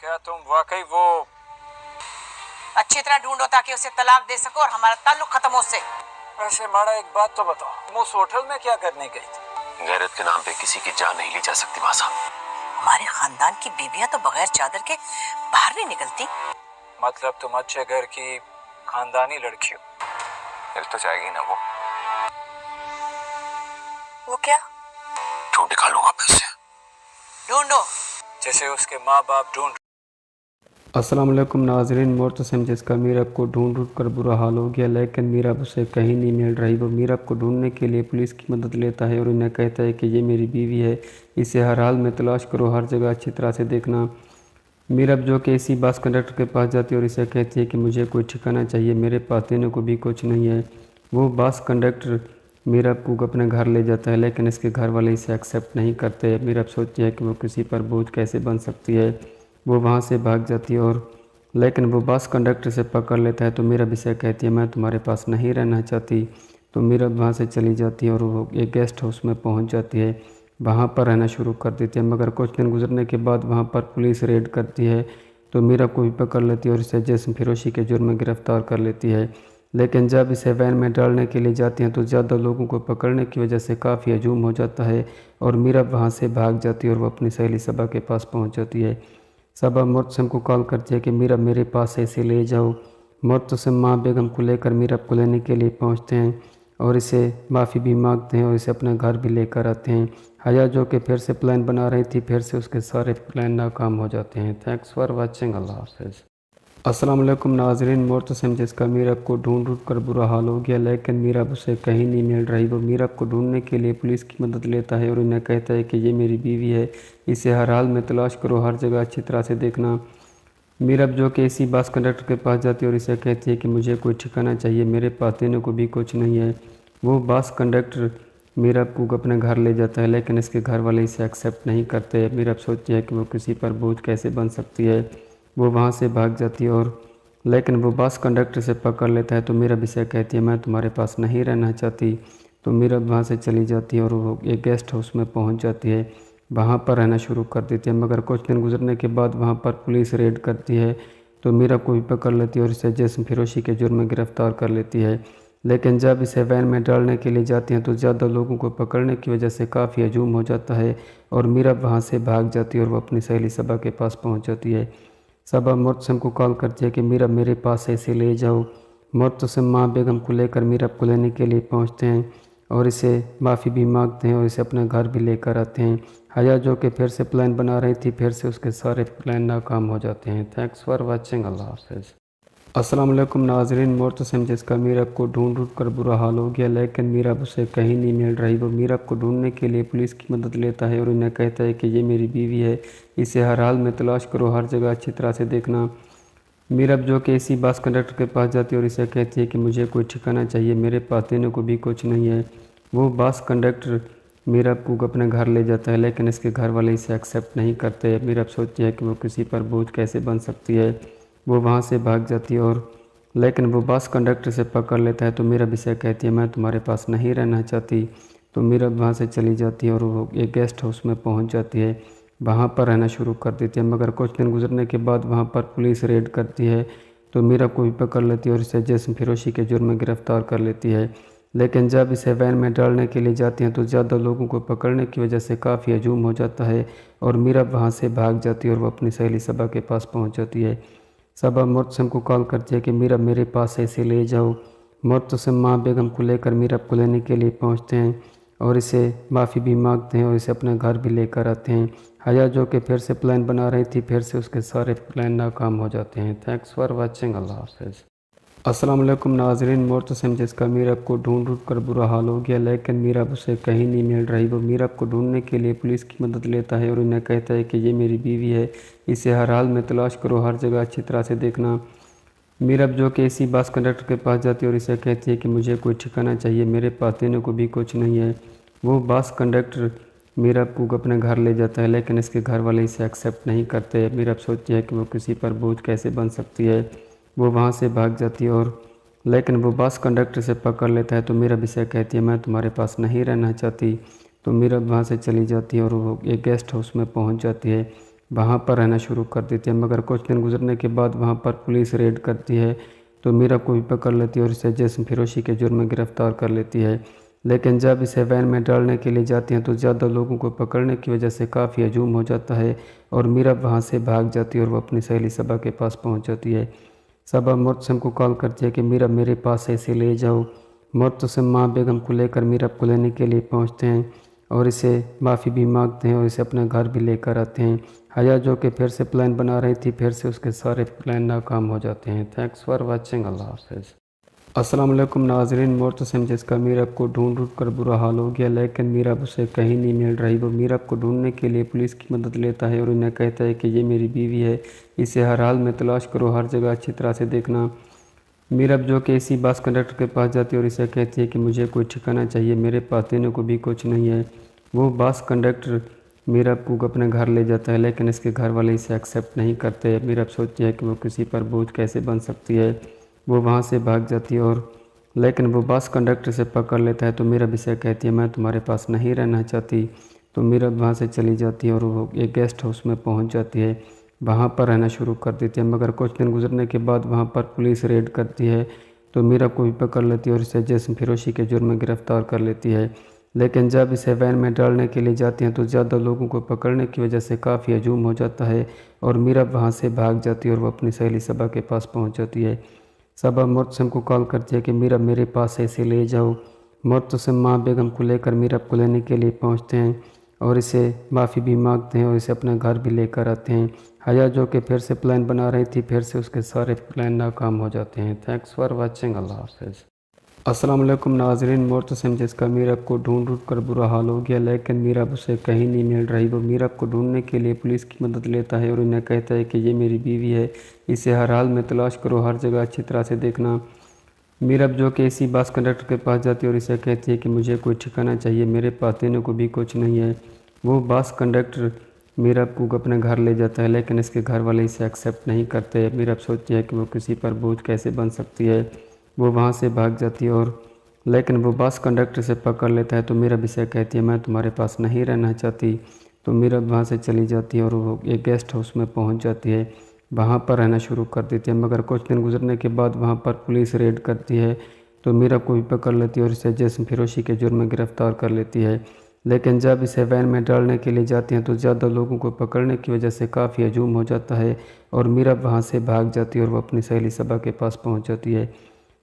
क्या तुम वाकई वो अच्छी तरह ढूंढो ताकि उसे तलाक दे सको और हमारा ताल्लुक खत्म हो उससे। ऐसे माड़ा एक बात तो बताओ, तुम उस होटल में क्या करने गई थी? गैरत के नाम पे किसी की जान नहीं ली जा सकती माँ साहब। हमारे खानदान की बीवियां तो बगैर चादर के बाहर नहीं निकलती। मतलब तुम अच्छे घर की खानदानी लड़की हो। मिल तो जाएगी ना वो क्या? ढूंढ निकालूंगा पैसे। ढूंढो जैसे उसके माँ बाप ढूंढ। अस्सलाम वालेकुम नाजरीन, मोर्तसिम जिसका मीरब को ढूंढ कर बुरा हाल हो गया, लेकिन मीरब उसे कहीं नहीं मिल रही। वो मीरब को ढूंढने के लिए पुलिस की मदद लेता है और उन्हें कहता है कि ये मेरी बीवी है, इसे हर हाल में तलाश करो, हर जगह अच्छी तरह से देखना। मीरब जो कि इसी बस कंडक्टर के पास जाती है और इसे कहती है कि मुझे कोई ठिकाना चाहिए, मेरे पास देने को भी कुछ नहीं है। वो बस कंडक्टर मीरब को अपने घर ले जाता है, लेकिन इसके घर वाले इसे एक्सेप्ट नहीं करते। मीरब सोचती है कि वो किसी पर बोझ कैसे बन सकती है। वो वहाँ से भाग जाती है और लेकिन वो बस कंडक्टर से पकड़ लेता है। तो मीरब इसे कहती है मैं तुम्हारे पास नहीं रहना चाहती। तो मीरब वहाँ से चली जाती है और वो एक गेस्ट हाउस में पहुँच जाती है, वहाँ पर रहना शुरू कर देती है। मगर कुछ दिन गुजरने के बाद वहाँ पर पुलिस रेड करती है, तो मीरब को भी पकड़ लेती है और इसे जिस्म फरोशी के जुर्म में गिरफ़्तार कर लेती है। लेकिन जब इसे वैन में डालने के लिए जाती हैं तो ज़्यादा लोगों को पकड़ने की वजह से काफ़ी हजूम हो जाता है और मीरब वहाँ से भाग जाती है और वो अपनी सहेली सबा के पास पहुँच जाती है। सबा मुर्तसिम को कॉल करती है कि मीरब मेरे पास से इसे ले जाओ। मुर्तसिम माँ बेगम को लेकर मीरब को लेने के लिए पहुँचते हैं और इसे माफ़ी भी मांगते हैं और इसे अपने घर भी लेकर आते हैं। हया जो कि फिर से प्लान बना रही थी, फिर से उसके सारे प्लान नाकाम हो जाते हैं। Thanks for watching. अल्लाह हाफ़िज़। अस्सलाम वालेकुम नाजरीन, मुर्तसिम जिसका मीरब को ढूंढ कर बुरा हाल हो गया, लेकिन मीरब उसे कहीं नहीं मिल रही। वो मीरब को ढूंढने के लिए पुलिस की मदद लेता है और उन्हें कहता है कि ये मेरी बीवी है, इसे हर हाल में तलाश करो, हर जगह अच्छी तरह से देखना। मीरब जो कि इसी बस कंडक्टर के पास जाती है और इसे कहती है कि मुझे कोई ठिकाना चाहिए, मेरे पास देने को भी कुछ नहीं है। वो बस कंडक्टर मीरब को अपने घर ले जाता है, लेकिन इसके घर वाले इसे एक्सेप्ट नहीं करते। मीरब सोचती है कि वो किसी पर बोझ कैसे बन सकती है। वो वहाँ से भाग जाती है और लेकिन वो बस कंडक्टर से पकड़ लेता है। तो मीरब इसे कहती है मैं तुम्हारे पास नहीं रहना चाहती। तो मीरब वहाँ से चली जाती है और वो एक गेस्ट हाउस में पहुँच जाती है, वहाँ पर रहना शुरू कर देती है। मगर कुछ दिन गुजरने के बाद वहाँ पर पुलिस रेड करती है, तो मीरब को भी पकड़ लेती है और इसे जिस्म फरोशी के जुर्म में गिरफ़्तार कर लेती है। लेकिन जब इसे वैन में डालने के लिए जाती हैं तो ज़्यादा लोगों को पकड़ने की वजह से काफ़ी हजूम हो जाता है और मीरब वहाँ से भाग जाती है और वो अपनी सहेली सबा के पास पहुँच जाती है। सबा मुर्तसिम को कॉल करती है कि मीरब मेरे पास से इसे ले जाओ। मुर्तसिम माँ बेगम को लेकर मीरब को लेने के लिए पहुँचते हैं और इसे माफ़ी भी मांगते हैं और इसे अपने घर भी लेकर आते हैं। हया जो कि फिर से प्लान बना रही थी, फिर से उसके सारे प्लान नाकाम हो जाते हैं। Thanks for watching. अल्लाह हाफ़िज़। अस्सलाम वालेकुम नाजरीन, मुर्तसिम जिसका मीरब को ढूंढ कर बुरा हाल हो गया, लेकिन मीरब उसे कहीं नहीं मिल रही। वो मीरब को ढूंढने के लिए पुलिस की मदद लेता है और उन्हें कहता है कि ये मेरी बीवी है, इसे हर हाल में तलाश करो, हर जगह अच्छी तरह से देखना। मीरब जो कि इसी बस कंडक्टर के पास जाती है और इसे कहती है कि मुझे कोई ठिकाना चाहिए, मेरे पास देने को भी कुछ नहीं है। वो बस कंडक्टर मीरब को अपने घर ले जाता है, लेकिन इसके घर वाले इसे एक्सेप्ट नहीं करते। मीरब सोचती है कि वो किसी पर बोझ कैसे बन सकती है। वो वहाँ से भाग जाती है और लेकिन वो बस कंडक्टर से पकड़ लेता है। तो मीरब इसे कहती है मैं तुम्हारे पास नहीं रहना चाहती। तो मीरब वहाँ से चली जाती है और वो एक गेस्ट हाउस में पहुँच जाती है, वहाँ पर रहना शुरू कर देती है। मगर कुछ दिन गुजरने के बाद वहाँ पर पुलिस रेड करती है, तो मीरब को भी पकड़ लेती है और इसे जिस्म फरोशी के जुर्म में गिरफ़्तार कर लेती है। लेकिन जब इसे वैन में डालने के लिए जाती हैं तो ज़्यादा लोगों को पकड़ने की वजह से काफ़ी हजूम हो जाता है और मीरब वहाँ से भाग जाती है और वो अपनी सहेली सबा के पास पहुँच जाती है। सबा मुर्तसिम को कॉल करती है कि मीरब मेरे पास से इसे ले जाओ। मुर्तसिम माँ बेगम को लेकर मीरब को लेने के लिए पहुँचते हैं और इसे माफ़ी भी मांगते हैं और इसे अपने घर भी लेकर आते हैं। हया जो कि फिर से प्लान बना रही थी, फिर से उसके सारे प्लान नाकाम हो जाते हैं। Thanks for watching. अल्लाह हाफ़िज़। अस्सलाम वालेकुम नाजरीन, मुर्तसिम जिसका मीरब को ढूंढ कर बुरा हाल हो गया, लेकिन मीरब उसे कहीं नहीं मिल रही। वो मीरब को ढूंढने के लिए पुलिस की मदद लेता है और उन्हें कहता है कि ये मेरी बीवी है, इसे हर हाल में तलाश करो, हर जगह अच्छी तरह से देखना। मीरब जो कि इसी बस कंडक्टर के पास जाती है और इसे कहती है कि मुझे कोई ठिकाना चाहिए, मेरे पास देने को भी कुछ नहीं है। वो बस कंडक्टर मीरब को अपने घर ले जाता है, लेकिन इसके घर वाले इसे एक्सेप्ट नहीं करते। मीरब सोचती है कि वो किसी पर बोझ कैसे बन सकती है। वो वहाँ से भाग जाती है और लेकिन वो बस कंडक्टर से पकड़ लेता है। तो मीरब इसे कहती है मैं तुम्हारे पास नहीं रहना चाहती। तो मीरब वहाँ से चली जाती है और वो एक गेस्ट हाउस में पहुँच जाती है, वहाँ पर रहना शुरू कर देती है। मगर कुछ दिन गुजरने के बाद वहाँ पर पुलिस रेड करती है तो मीरब को भी पकड़ लेती है और इसे जिस्म फरोशी के जुर्म में गिरफ्तार कर लेती है। लेकिन जब इसे वैन में डालने के लिए जाती हैं तो ज़्यादा लोगों को पकड़ने की वजह से काफ़ी हजूम हो जाता है और मीरब वहाँ से भाग जाती है और वो अपनी सहेली सबा के पास पहुँच जाती है। सबा मुर्तसिम को कॉल करती है कि मीरब मेरे पास से इसे ले जाओ। मुर्तसिम माँ बेगम को लेकर मीरब को लेने के लिए पहुँचते हैं और इसे माफ़ी भी मांगते हैं और इसे अपने घर भी लेकर आते हैं। हया जो कि फिर से प्लान बना रही थी, फिर से उसके सारे प्लान नाकाम हो जाते हैं। Thanks for watching. अल्लाह हाफ़िज़। अस्सलाम वालेकुम नाज़रीन। मुर्तसिम जिसका मीरब को ढूंढ कर बुरा हाल हो गया, लेकिन मीरब उसे कहीं नहीं मिल रही। वो मीरब को ढूंढने के लिए पुलिस की मदद लेता है और उन्हें कहता है कि ये मेरी बीवी है, इसे हर हाल में तलाश करो, हर जगह अच्छी तरह से देखना। मीरब जो कि इसी बस कंडक्टर के पास जाती है और इसे कहती है कि मुझे कोई ठिकाना चाहिए, मेरे पास देने को भी कुछ नहीं है। वो बस कंडक्टर मीरब को अपने घर ले जाता है, लेकिन इसके घर वाले इसे एक्सेप्ट नहीं करते। मीरब सोचती है कि वो किसी पर बोझ कैसे बन सकती है। वो वहाँ से भाग जाती है और लेकिन वो बस कंडक्टर से पकड़ लेता है तो मीरब इसे कहती है मैं तुम्हारे पास नहीं रहना चाहती। तो मीरब वहाँ से चली जाती है और वो एक गेस्ट हाउस में पहुँच जाती है, वहाँ पर रहना शुरू कर देती है। मगर कुछ दिन गुजरने के बाद वहाँ पर पुलिस रेड करती है तो मीरब को भी पकड़ लेती है और इसे जिस्म फरोशी के जुर्म में गिरफ्तार कर लेती है। लेकिन जब इसे वैन में डालने के लिए जाती हैं तो ज़्यादा लोगों को पकड़ने की वजह से काफ़ी हजूम हो जाता है और मीरब वहाँ से भाग जाती है और वो अपनी सहेली सबा के पास पहुँच जाती है। सबा मुर्तसिम को कॉल करती है कि मीरब मेरे पास से इसे ले जाओ। मुर्तसिम माँ बेगम को लेकर मीरब को लेने के लिए पहुँचते हैं और इसे माफ़ी भी मांगते हैं और इसे अपने घर भी लेकर आते हैं। हया जो कि फिर से प्लान बना रही थी, फिर से उसके सारे प्लान नाकाम हो जाते हैं। Thanks for watching. अल्लाह हाफ़िज़। अस्सलाम वालेकुम नाज़रीन। मुर्तसिम जिसका मीरब को ढूंढ कर बुरा हाल हो गया, लेकिन मीरब उसे कहीं नहीं मिल रही। वो मीरब को ढूंढने के लिए पुलिस की मदद लेता है और उन्हें कहता है कि ये मेरी बीवी है, इसे हर हाल में तलाश करो, हर जगह अच्छी तरह से देखना। मीरब जो कि इसी बस कंडक्टर के पास जाती है और इसे कहती है कि मुझे कोई ठिकाना चाहिए, मेरे पास देने को भी कुछ नहीं है। वो बस कंडक्टर मीरब को अपने घर ले जाता है, लेकिन इसके घर वाले इसे एक्सेप्ट नहीं करते। मीरब सोचती है कि वो किसी पर बोझ कैसे बन सकती है। वो वहाँ से भाग जाती है और लेकिन वो बस कंडक्टर से पकड़ लेता है तो मीरब इसे कहती है मैं तुम्हारे पास नहीं रहना चाहती। तो मीरब वहाँ से चली जाती है और वो एक गेस्ट हाउस में पहुँच जाती है, वहाँ पर रहना शुरू कर देती है। मगर कुछ दिन गुजरने के बाद वहाँ पर पुलिस रेड करती है तो मीरब को भी पकड़ लेती है और इसे जिस्म फरोशी के जुर्म में गिरफ्तार कर लेती है। लेकिन जब इसे वैन में डालने के लिए जाती हैं तो ज़्यादा लोगों को पकड़ने की वजह से काफ़ी हजूम हो जाता है और मीरब वहाँ से भाग जाती है और वो अपनी सहेली सबा के पास पहुँच जाती है।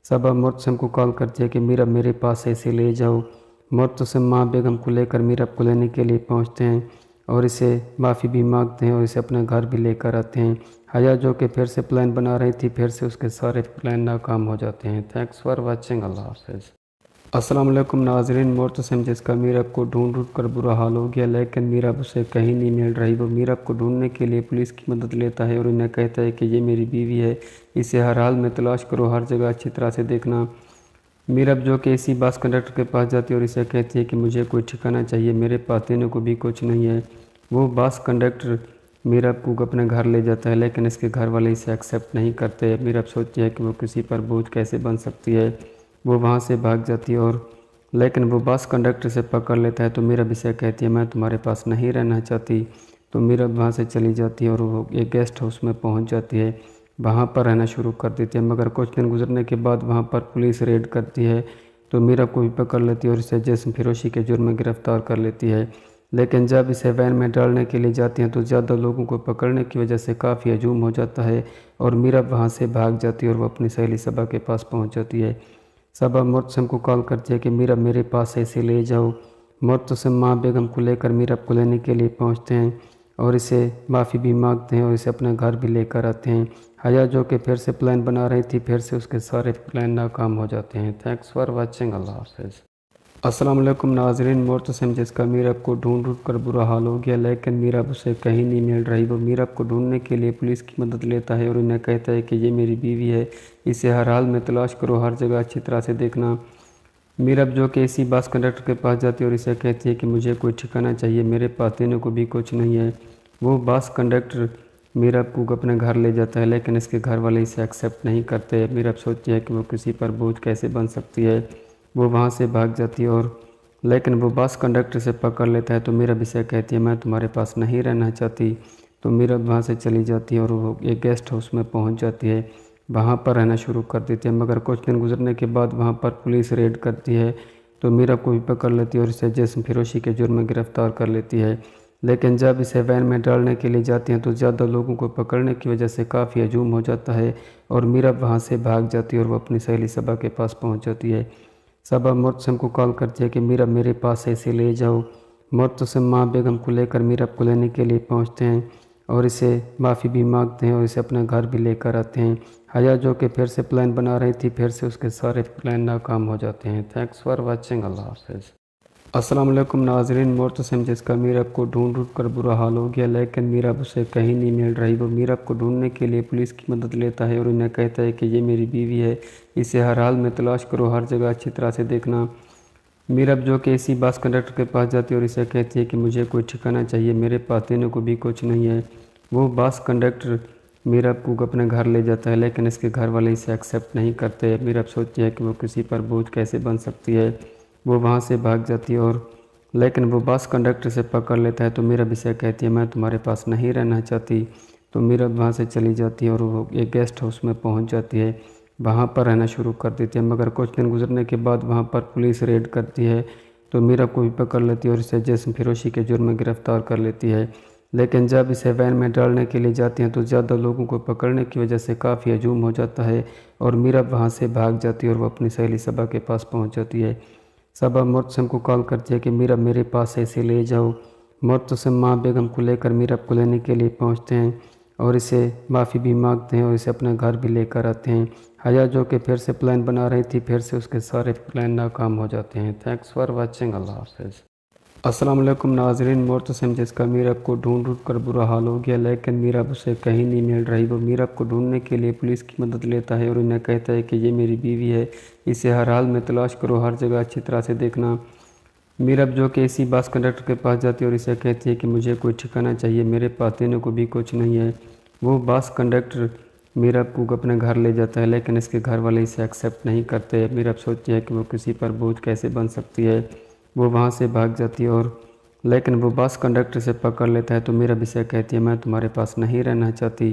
सबा मुर्तसिम को कॉल करती है कि मीरब मेरे पास से इसे ले जाओ। मुर्तसिम माँ बेगम को लेकर मीरब को लेने के लिए पहुँचते हैं और इसे माफ़ी भी मांगते हैं और इसे अपने घर भी लेकर आते हैं। हया जो कि फिर से प्लान बना रही थी, फिर से उसके सारे प्लान नाकाम हो जाते हैं। Thanks for watching. अल्लाह हाफ़िज़। अस्सलाम वालेकुम नाज़रीन। मुर्तसिम जिसका मीरब को ढूंढ कर बुरा हाल हो गया, लेकिन मीरब उसे कहीं नहीं मिल रही। वो मीरब को ढूंढने के लिए पुलिस की मदद लेता है और उन्हें कहता है कि ये मेरी बीवी है, इसे हर हाल में तलाश करो, हर जगह अच्छी तरह से देखना। मीरब जो कि इसी बस कंडक्टर के पास जाती है और इसे कहती है कि मुझे कोई ठिकाना चाहिए, मेरे पास देने को भी कुछ नहीं है। वो बस कंडक्टर मीरब को अपने घर ले जाता है, लेकिन इसके घर वाले इसे एक्सेप्ट नहीं करते। मीरब सोचती है कि वो किसी पर बोझ कैसे बन सकती है। वो वहाँ से भाग जाती है और लेकिन वो बस कंडक्टर से पकड़ लेता है तो मीरब इसे कहती है मैं तुम्हारे पास नहीं रहना चाहती। तो मीरब वहाँ से चली जाती है और वो एक गेस्ट हाउस में पहुँच जाती है, वहाँ पर रहना शुरू कर देती है। मगर कुछ दिन गुजरने के बाद वहाँ पर पुलिस रेड करती है तो मीरब को भी पकड़ लेती है और इसे जिस्म फरोशी के जुर्म में गिरफ्तार कर लेती है। लेकिन जब इसे वैन में डालने के लिए जाती हैं तो ज़्यादा लोगों को पकड़ने की वजह से काफ़ी हजूम हो जाता है और मीरब वहाँ से भाग जाती है और वो अपनी सहेली सबा के पास पहुँच जाती है। सबा मुर्तसिम को कॉल करती है कि मीरब मेरे पास से इसे ले जाओ। मुर्तसिम माँ बेगम को लेकर मीरब को लेने के लिए पहुँचते हैं और इसे माफ़ी भी मांगते हैं और इसे अपने घर भी लेकर आते हैं। हया जो कि फिर से प्लान बना रही थी, फिर से उसके सारे प्लान नाकाम हो जाते हैं। Thanks for watching. अल्लाह हाफ़िज़। अस्सलाम वालेकुम नाज़रीन। मुर्तसिम जिसका मीरब को ढूंढ कर बुरा हाल हो गया, लेकिन मीरब उसे कहीं नहीं मिल रही। वो मीरब को ढूंढने के लिए पुलिस की मदद लेता है और उन्हें कहता है कि ये मेरी बीवी है, इसे हर हाल में तलाश करो, हर जगह अच्छी तरह से देखना। मीरब जो कि इसी बस कंडक्टर के पास जाती है और इसे कहती है कि मुझे कोई ठिकाना चाहिए, मेरे पास देने को भी कुछ नहीं है। वो बस कंडक्टर मीरब को अपने घर ले जाता है, लेकिन इसके घर वाले इसे एक्सेप्ट नहीं करते। मीरब सोचती है कि वो किसी पर बोझ कैसे बन सकती है। वो वहाँ से भाग जाती है और लेकिन वो बस कंडक्टर से पकड़ लेता है तो मीरब इसे कहती है मैं तुम्हारे पास नहीं रहना चाहती। तो मीरब वहाँ से चली जाती है और वो एक गेस्ट हाउस में पहुँच जाती है। वहाँ पर रहना शुरू कर देती है, मगर कुछ दिन गुजरने के बाद वहाँ पर पुलिस रेड करती है तो मीरब को भी पकड़ लेती है और इसे जिस्म फिरोशी के जुर्म में गिरफ़्तार कर लेती है। लेकिन जब इसे वैन में डालने के लिए जाती हैं तो ज़्यादा लोगों को पकड़ने की वजह से काफ़ी हजूम हो जाता है और मीरब वहाँ से भाग जाती है और वो अपनी सहेली सबा के पास पहुँच जाती है। सबा मुर्तसिम को कॉल करती है कि मीरब मेरे पास से इसे ले जाओ। मुर्तसिम माँ बेगम को लेकर मीरब को लेने के लिए पहुँचते हैं और इसे माफ़ी भी मांगते हैं और इसे अपने घर भी लेकर आते हैं। हया जो कि फिर से प्लान बना रही थी, फिर से उसके सारे प्लान नाकाम हो जाते हैं। Thanks for watching. अल्लाह हाफ़िज़। अस्सलाम वालेकुम नाज़रीन। मुर्तसिम जिसका मीरब को ढूंढ कर बुरा हाल हो गया, लेकिन मीरब उसे कहीं नहीं मिल रही। वो मीरब को ढूंढने के लिए पुलिस की मदद लेता है और उन्हें कहता है कि ये मेरी बीवी है, इसे हर हाल में तलाश करो, हर जगह अच्छी तरह से देखना। मीरब जो कि इसी बस कंडक्टर के पास जाती है और इसे कहती है कि मुझे कोई ठिकाना चाहिए, मेरे पास देने को भी कुछ नहीं है। वो बस कंडक्टर मीरब को अपने घर ले जाता है, लेकिन इसके घर वाले इसे एक्सेप्ट नहीं करते। मीरब सोचती है कि वो किसी पर बोझ कैसे बन सकती है। वो वहाँ से भाग जाती है और लेकिन वो बस कंडक्टर से पकड़ लेता है तो मीरब इसे कहती है मैं तुम्हारे पास नहीं रहना चाहती। तो मीरब वहाँ से चली जाती है और वो एक गेस्ट हाउस में पहुँच जाती है। वहाँ पर रहना शुरू कर देती है, मगर कुछ दिन गुजरने के बाद वहाँ पर पुलिस रेड करती है तो मीरब को भी पकड़ लेती है और इसे जिस्म फिरोशी के जुर्म में गिरफ़्तार कर लेती है। लेकिन जब इसे वैन में डालने के लिए जाती हैं तो ज़्यादा लोगों को पकड़ने की वजह से काफ़ी हजूम हो जाता है और मीरब वहाँ से भाग जाती है और वो अपनी सहेली सबा के पास पहुँच जाती है। सबा मुर्तसिम को कॉल करती है कि मीरब मेरे पास से इसे ले जाओ। मुर्तसिम माँ बेगम को लेकर मीरब को लेने के लिए पहुँचते हैं और इसे माफ़ी भी मांगते हैं और इसे अपने घर भी लेकर आते हैं। हया जो कि फिर से प्लान बना रही थी, फिर से उसके सारे प्लान नाकाम हो जाते हैं। Thanks for watching. अल्लाह हाफ़िज़। अस्सलाम वालेकुम नाज़रीन। मुर्तसिम जिसका मीरब को ढूंढ कर बुरा हाल हो गया, लेकिन मीरब उसे कहीं नहीं मिल रही। वो मीरब को ढूंढने के लिए पुलिस की मदद लेता है और उन्हें कहता है कि ये मेरी बीवी है, इसे हर हाल में तलाश करो, हर जगह अच्छी तरह से देखना। मीरब जो कि इसी बस कंडक्टर के पास जाती है और इसे कहती है कि मुझे कोई ठिकाना चाहिए, मेरे पास देने को भी कुछ नहीं है। वो बस कंडक्टर मीरब को अपने घर ले जाता है, लेकिन इसके घर वाले इसे एक्सेप्ट नहीं करते। मीरब सोचती है कि वो किसी पर बोझ कैसे बन सकती है। वो वहाँ से भाग जाती है और लेकिन वो बस कंडक्टर से पकड़ लेता है तो मीरब इसे कहती है मैं तुम्हारे पास नहीं रहना चाहती।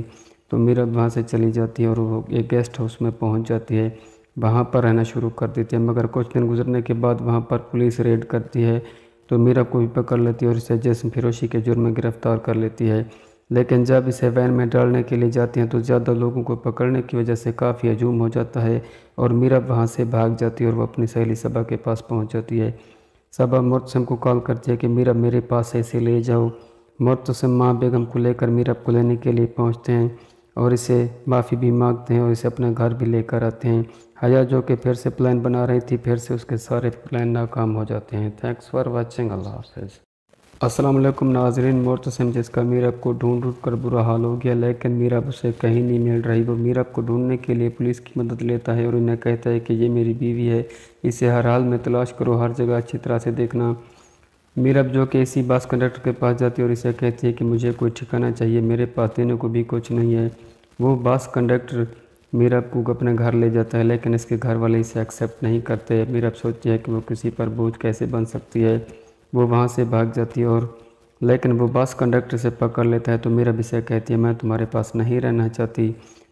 तो मीरब वहाँ से चली जाती है और वो एक गेस्ट हाउस में पहुँच जाती है। वहाँ पर रहना शुरू कर देती है, मगर कुछ दिन गुजरने के बाद वहाँ पर पुलिस रेड करती है तो मीरब को भी पकड़ लेती है और इसे जिस्म फिरोशी के जुर्म में गिरफ़्तार कर लेती है। लेकिन जब इसे वैन में डालने के लिए जाती हैं तो ज़्यादा लोगों को पकड़ने की वजह से काफ़ी हजूम हो जाता है और मीरब वहाँ से भाग जाती है और वो अपनी सहेली सबा के पास पहुँच जाती है। सबा मुर्तसिम को कॉल करती है कि मीरब मेरे पास से इसे ले जाओ। मुर्तसिम माँ बेगम को लेकर मीरब को लेने के लिए पहुँचते हैं और इसे माफ़ी भी मांगते हैं और इसे अपने घर भी लेकर आते हैं। हया जो कि फिर से प्लान बना रही थी, फिर से उसके सारे प्लान नाकाम हो जाते हैं। Thanks for watching. अल्लाह हाफ़िज़। अस्सलाम वालेकुम नाज़रीन। मुर्तसिम जिसका मीरब को ढूंढ कर बुरा हाल हो गया, लेकिन मीरब उसे कहीं नहीं मिल रही। वो मीरब को ढूंढने के लिए पुलिस की मदद लेता है और उन्हें कहता है कि ये मेरी बीवी है, इसे हर हाल में तलाश करो, हर जगह अच्छी तरह से देखना। मीरब जो कि इसी बस कंडक्टर के पास जाती है और इसे कहती है कि मुझे कोई ठिकाना चाहिए, मेरे पास देने को भी कुछ नहीं है। वो बस कंडक्टर मीरब को अपने घर ले जाता है, लेकिन इसके घर वाले इसे एक्सेप्ट नहीं करते। मीरब सोचती है कि वो किसी पर बोझ कैसे बन सकती है। वो वहाँ से भाग जाती है और लेकिन वो बस कंडक्टर से पकड़ लेता है तो मीरब इसे कहती है मैं तुम्हारे पास नहीं रहना चाहती।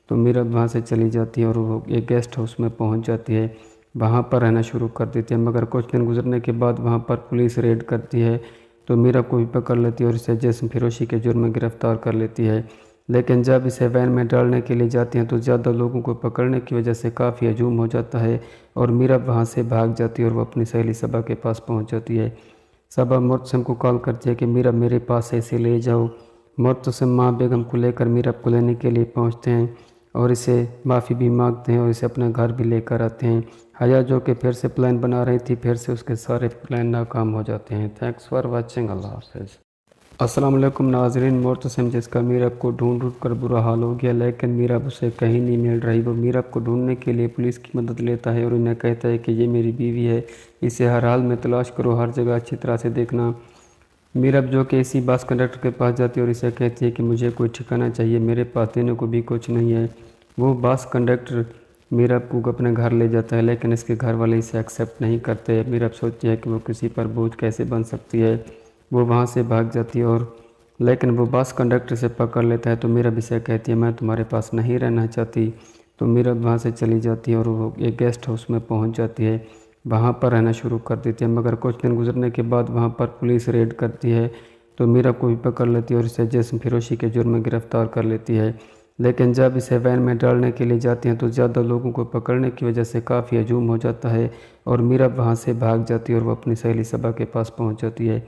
तो मीरब वहाँ से चली जाती है और वो एक गेस्ट हाउस में पहुँच जाती है। वहाँ पर रहना शुरू कर देती है, मगर कुछ दिन गुजरने के बाद वहाँ पर पुलिस रेड करती है तो मीरब को भी पकड़ लेती है और इसे जिस्म फिरोशी के जुर्म में गिरफ़्तार कर लेती है। लेकिन जब इसे वैन में डालने के लिए जाती हैं तो ज़्यादा लोगों को पकड़ने की वजह से काफ़ी हजूम हो जाता है और मीरब वहाँ से भाग जाती है और वो अपनी सहेली सबा के पास पहुँच जाती है। सबा मुर्तसिम को कॉल करती है कि मीरब मेरे पास से इसे ले जाओ। मुर्तसिम माँ बेगम को लेकर मीरब को लेने के लिए पहुँचते हैं और इसे माफ़ी भी मांगते हैं और इसे अपने घर भी लेकर आते हैं। हया जो कि फिर से प्लान बना रही थी, फिर से उसके सारे प्लान नाकाम हो जाते हैं। Thanks for watching. अल्लाह हाफ़िज़। अस्सलाम वालेकुम नाज़रीन। मुर्तसिम जिसका मीरब को ढूंढ कर बुरा हाल हो गया, लेकिन मीरब उसे कहीं नहीं मिल रही। वो मीरब को ढूंढने के लिए पुलिस की मदद लेता है और उन्हें कहता है कि ये मेरी बीवी है, इसे हर हाल में तलाश करो, हर जगह अच्छी तरह से देखना। मीरब जो कि इसी बस कंडक्टर के पास जाती है और इसे कहती है कि मुझे कोई ठिकाना चाहिए, मेरे पास देने को भी कुछ नहीं है। वो बस कंडक्टर मीरब को अपने घर ले जाता है, लेकिन इसके घर वाले इसे एक्सेप्ट नहीं करते। मीरब सोचती है कि वो किसी पर बोझ कैसे बन सकती है। वो वहाँ से भाग जाती है और लेकिन वो बस कंडक्टर से पकड़ लेता है तो मीरा भी से कहती है मैं तुम्हारे पास नहीं रहना चाहती। तो मीरा वहाँ से चली जाती है और वो एक गेस्ट हाउस में पहुँच जाती है, वहाँ पर रहना शुरू कर देती है। मगर कुछ दिन गुजरने के बाद वहाँ पर पुलिस रेड करती है तो मीरा को भी पकड़ लेती है और इसे जिस्म फिरोशी के जुर्म में गिरफ्तार कर लेती है। लेकिन जब इसे वैन में डालने के लिए जाती हैं तो ज़्यादा लोगों को पकड़ने की वजह से काफ़ी हजूम हो जाता है और मीरा वहाँ से भाग जाती है और वो अपनी सहेली सबा के पास पहुँच जाती है।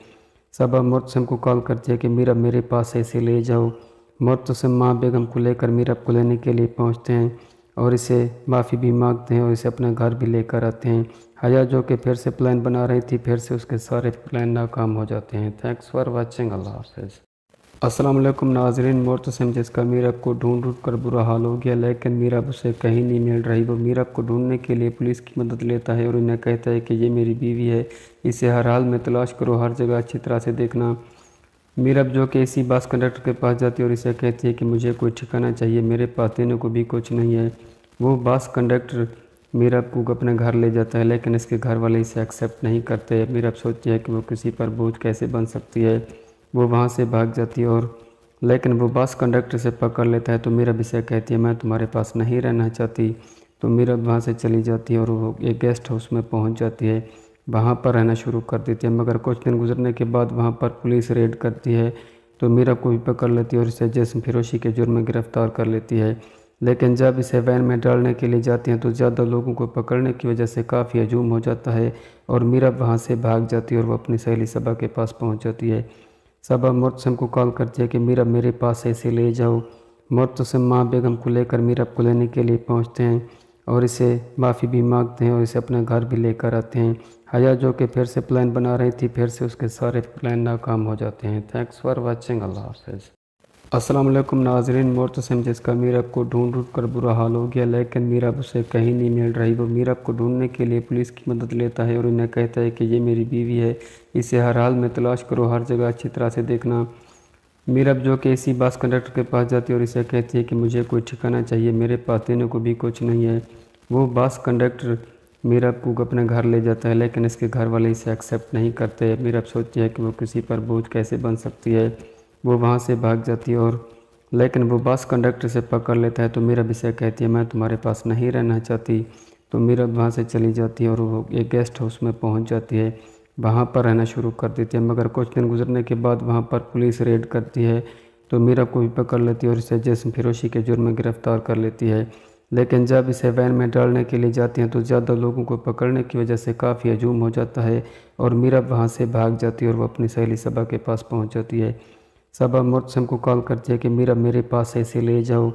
सबा मुर्तसिम को कॉल करती है कि मीरा मेरे पास से इसे ले जाओ। मुर्तसिम माँ बेगम को लेकर मीरा को लेने के लिए पहुँचते हैं और इसे माफ़ी भी मांगते हैं और इसे अपने घर भी लेकर आते हैं। हया जो कि फिर से प्लान बना रही थी, फिर से उसके सारे प्लान नाकाम हो जाते हैं। थैंक्स फॉर वाचिंग, अल्लाह हाफ़िज़। अस्सलाम वालेकुम नाज़रीन, मुर्तसिम जिसका मीरब को ढूंढ कर बुरा हाल हो गया, लेकिन मीरब उसे कहीं नहीं मिल रही। वो मीरब को ढूंढने के लिए पुलिस की मदद लेता है और उन्हें कहता है कि ये मेरी बीवी है, इसे हर हाल में तलाश करो, हर जगह अच्छी तरह से देखना। मीरब जो कि इसी बस कंडक्टर के पास जाती है और इसे कहती है कि मुझे कोई ठिकाना चाहिए, मेरे पास देने को भी कुछ नहीं है। वो बस कंडक्टर मीरब को अपने घर ले जाता है, लेकिन इसके घर वाले इसे एक्सेप्ट नहीं करते। मीरब सोचती है कि वो किसी पर बोझ कैसे बन सकती है। वो वहाँ से भाग जाती है और लेकिन वो बस कंडक्टर से पकड़ लेता है तो मीरब इसे कहती है मैं तुम्हारे पास नहीं रहना चाहती। तो मीरब वहाँ से चली जाती है और वो एक गेस्ट हाउस में पहुँच जाती है, वहाँ पर रहना शुरू कर देती है। मगर कुछ दिन गुजरने के बाद वहाँ पर पुलिस रेड करती है तो मीरब को भी पकड़ लेती है और इसे जिस्म फिरोशी के जुर्म में गिरफ्तार कर लेती है। लेकिन जब इसे वैन में डालने के लिए जाती हैं तो ज़्यादा लोगों को पकड़ने की वजह से काफ़ी हजूम हो जाता है और मीरब वहाँ से भाग जाती है और वो अपनी सहेली सबा के पास पहुँच जाती है। सबा मुर्तसिम को कॉल करती है कि मीरब मेरे पास से इसे ले जाओ। मुर्तसिम माँ बेगम को लेकर मीरब को लेने के लिए पहुँचते हैं और इसे माफ़ी भी मांगते हैं और इसे अपने घर भी लेकर आते हैं। हया जो कि फिर से प्लान बना रही थी, फिर से उसके सारे प्लान नाकाम हो जाते हैं। थैंक्स फॉर वाचिंग, अल्लाह हाफ़िज़। अस्सलाम वालेकुम नाज़रीन, मुर्तसिम जिसका मीरब को ढूंढ कर बुरा हाल हो गया, लेकिन मीरब उसे कहीं नहीं मिल रही। वो मीरब को ढूंढने के लिए पुलिस की मदद लेता है और उन्हें कहता है कि ये मेरी बीवी है, इसे हर हाल में तलाश करो, हर जगह अच्छी तरह से देखना। मीरब जो कि इसी बस कंडक्टर के पास जाती है और इसे कहती है कि मुझे कोई ठिकाना चाहिए, मेरे पास देने को भी कुछ नहीं है। वो बस कंडक्टर मीरब को अपने घर ले जाता है, लेकिन इसके घर वाले इसे एक्सेप्ट नहीं करते। मीरब सोचती है कि वो किसी पर बोझ कैसे बन सकती है। वो वहाँ से भाग जाती है और लेकिन वो बस कंडक्टर से पकड़ लेता है तो मीरब इसे कहती है मैं तुम्हारे पास नहीं रहना चाहती। तो मीरब वहाँ से चली जाती है और वो एक गेस्ट हाउस में पहुँच जाती है, वहाँ पर रहना शुरू कर देती है। मगर कुछ दिन गुजरने के बाद वहाँ पर पुलिस रेड करती है तो मीरब को भी पकड़ लेती है और इसे जिस्म फिरोशी के जुर्म में गिरफ्तार कर लेती है। लेकिन जब इसे वैन में डालने के लिए जाती हैं तो ज़्यादा लोगों को पकड़ने की वजह से काफ़ी हजूम हो जाता है और मीरब वहाँ से भाग जाती है और वो अपनी सहेली सबा के पास पहुँच जाती है। सबा मुर्तसिम को कॉल करती है कि मीरब मेरे पास से इसे ले जाओ।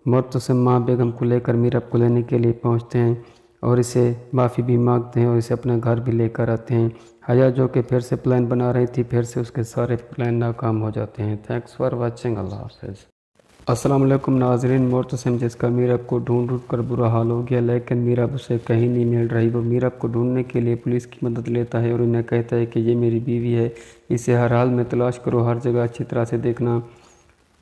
मुर्तसिम माँ बेगम को लेकर मीरब को लेने के लिए पहुँचते हैं और इसे माफ़ी भी मांगते हैं और इसे अपने घर भी लेकर आते हैं। हया जो कि फिर से प्लान बना रही थी, फिर से उसके सारे प्लान नाकाम हो जाते हैं। थैंक्स फॉर वाचिंग, अल्लाह हाफ़िज़। अस्सलाम वालेकुम नाज़रीन, मुर्तसिम जिसका मीरब को ढूंढ कर बुरा हाल हो गया, लेकिन मीरब उसे कहीं नहीं मिल रही। वो मीरब को ढूंढने के लिए पुलिस की मदद लेता है और उन्हें कहता है कि ये मेरी बीवी है, इसे हर हाल में तलाश करो, हर जगह अच्छी तरह से देखना।